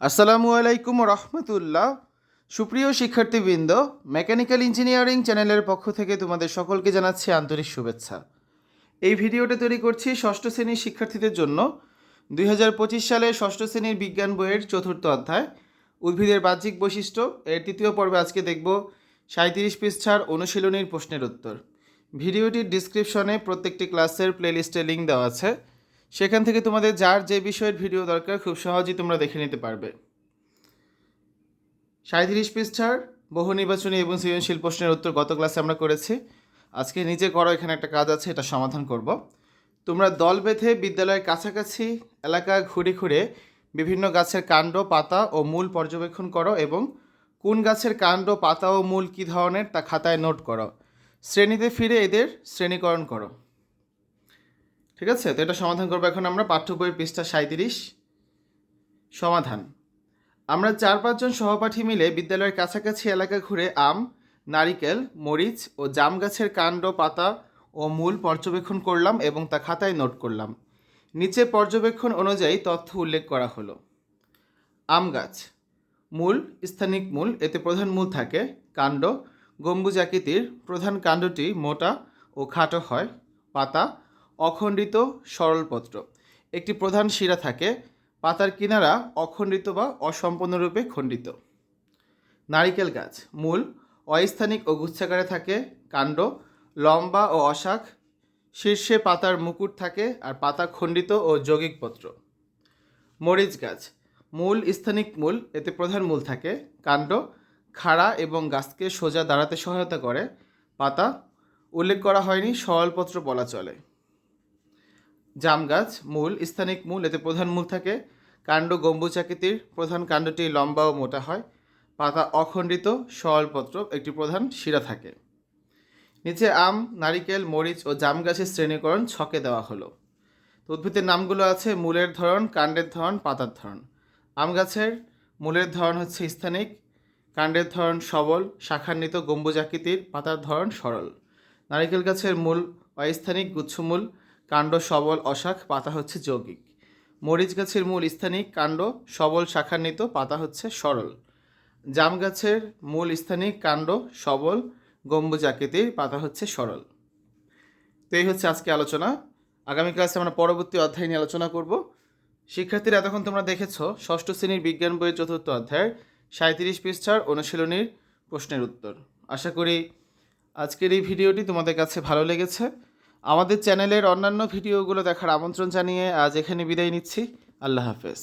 আসসালামু আলাইকুম রহমতুল্লাহ। সুপ্রিয় শিক্ষার্থীবৃন্দ, মেকানিক্যাল ইঞ্জিনিয়ারিং চ্যানেলের পক্ষ থেকে তোমাদের সকলকে জানাচ্ছি আন্তরিক শুভেচ্ছা। এই ভিডিওটা তৈরি করছি ষষ্ঠ শ্রেণীর শিক্ষার্থীদের জন্য। 2025 সালে ষষ্ঠ শ্রেণীর বিজ্ঞান বইয়ের চতুর্থ অধ্যায় উদ্ভিদের বাহ্যিক বৈশিষ্ট্য এর তৃতীয় পর্বে আজকে দেখব 37 পৃষ্ঠার অনুশীলনীর প্রশ্নের উত্তর। ভিডিওটির ডিসক্রিপশনে প্রত্যেকটি ক্লাসের প্লেলিস্টে লিঙ্ক দেওয়া আছে, সেখান থেকে তোমাদের যার যে বিষয়ের ভিডিও দরকার খুব সহজেই তোমরা দেখে নিতে পারবে। 37 পৃষ্ঠার বহু নির্বাচনী এবং সৃজনশীল প্রশ্নের উত্তর গত ক্লাসে আমরা করেছি। আজকে নিজে করো, এখানে একটা কাজ আছে, এটা সমাধান করব। তোমরা দল বেঁধে বিদ্যালয়ের কাছাকাছি এলাকা ঘুরে ঘুরে বিভিন্ন গাছের কাণ্ড, পাতা ও মূল পর্যবেক্ষণ করো এবং কোন গাছের কাণ্ড, পাতা ও মূল কী ধরনের তা খাতায় নোট করো। শ্রেণীতে ফিরে এদের শ্রেণীকরণ করো। ঠিক আছে, তো এটা সমাধান করবো এখন আমরা। পাঠ্য বইয়ের পৃষ্ঠা 37। সমাধান: আমরা 4-5 জন সহপাঠী মিলে বিদ্যালয়ের কাছাকাছি এলাকা ঘুরে আম, নারিকেল, মরিচ ও জাম গাছের কাণ্ড, পাতা ও মূল পর্যবেক্ষণ করলাম এবং তা খাতায় নোট করলাম। নিচে পর্যবেক্ষণ অনুযায়ী তথ্য উল্লেখ করা হলো। আম গাছ: মূল স্থানিক মূল, এতে প্রধান মূল থাকে। কাণ্ড গম্বুজাকৃতির, প্রধান কাণ্ডটি মোটা ও খাটো হয়। পাতা অখণ্ডিত সরলপত্র, একটি প্রধান শিরা থাকে। পাতার কিনারা অখণ্ডিত বা অসম্পূর্ণরূপে খণ্ডিত। নারিকেল গাছ: মূল অস্থানিক ও গুচ্ছাকারে থাকে। কাণ্ড লম্বা ও অশাখ, শীর্ষে পাতার মুকুট থাকে আর পাতা খণ্ডিত ও যৌগিকপত্র। মরিচ গাছ: মূল স্থানিক মূল, এতে প্রধান মূল থাকে। কাণ্ড খাড়া এবং গাছকে সোজা দাঁড়াতে সহায়তা করে। পাতা উল্লেখ করা হয়নি, সরলপত্র বলা চলে। জাম গাছ: মূল স্থানিক মূল, এতে প্রধান মূল থাকে। কাণ্ড গম্বুজাকৃতির, প্রধান কাণ্ডটি লম্বা ও মোটা হয়। পাতা অখণ্ডিত সরলপত্র, একটি প্রধান শিরা থাকে। নিচে আম, নারিকেল, মরিচ ও জাম গাছের শ্রেণীকরণ ছকে দেওয়া হলো। তো উদ্ভিদের নামগুলো আছে: মূলের ধরন, কাণ্ডের ধরন, পাতার ধরন। আম গাছের মূলের ধরন হচ্ছে স্থানিক, কাণ্ডের ধরন সবল শাখান্বিত গম্বুজাকৃতির, পাতার ধরন সরল। নারিকেল গাছের মূল অস্থানিক গুচ্ছমূল, কাণ্ড সবল অশাখ, পাতা হচ্ছে যৌগিক। মরিচ গাছের মূল স্থানিক, কাণ্ড সবল শাখান্বিত, পাতা হচ্ছে সরল। জাম গাছের মূল স্থানিক, কাণ্ড সবল গম্বুজাকৃতির, পাতা হচ্ছে সরল। তো এই হচ্ছে আজকে আলোচনা। আগামী ক্লাসে আমরা পরবর্তী অধ্যায় নিয়ে আলোচনা করব। শিক্ষার্থীরা, এতক্ষণ তোমরা দেখেছো ষষ্ঠ শ্রেণীর বিজ্ঞান বইয়ের চতুর্থ অধ্যায়ের 37 পৃষ্ঠার অনুশীলনীর প্রশ্নের উত্তর। আশা করি আজকের এই ভিডিওটি তোমাদের কাছে ভালো লেগেছে। আমাদের চ্যানেলের অন্যান্য ভিডিওগুলো দেখার আমন্ত্রণ জানিয়ে আজ এখানে বিদায় নিচ্ছি। আল্লাহ হাফেজ।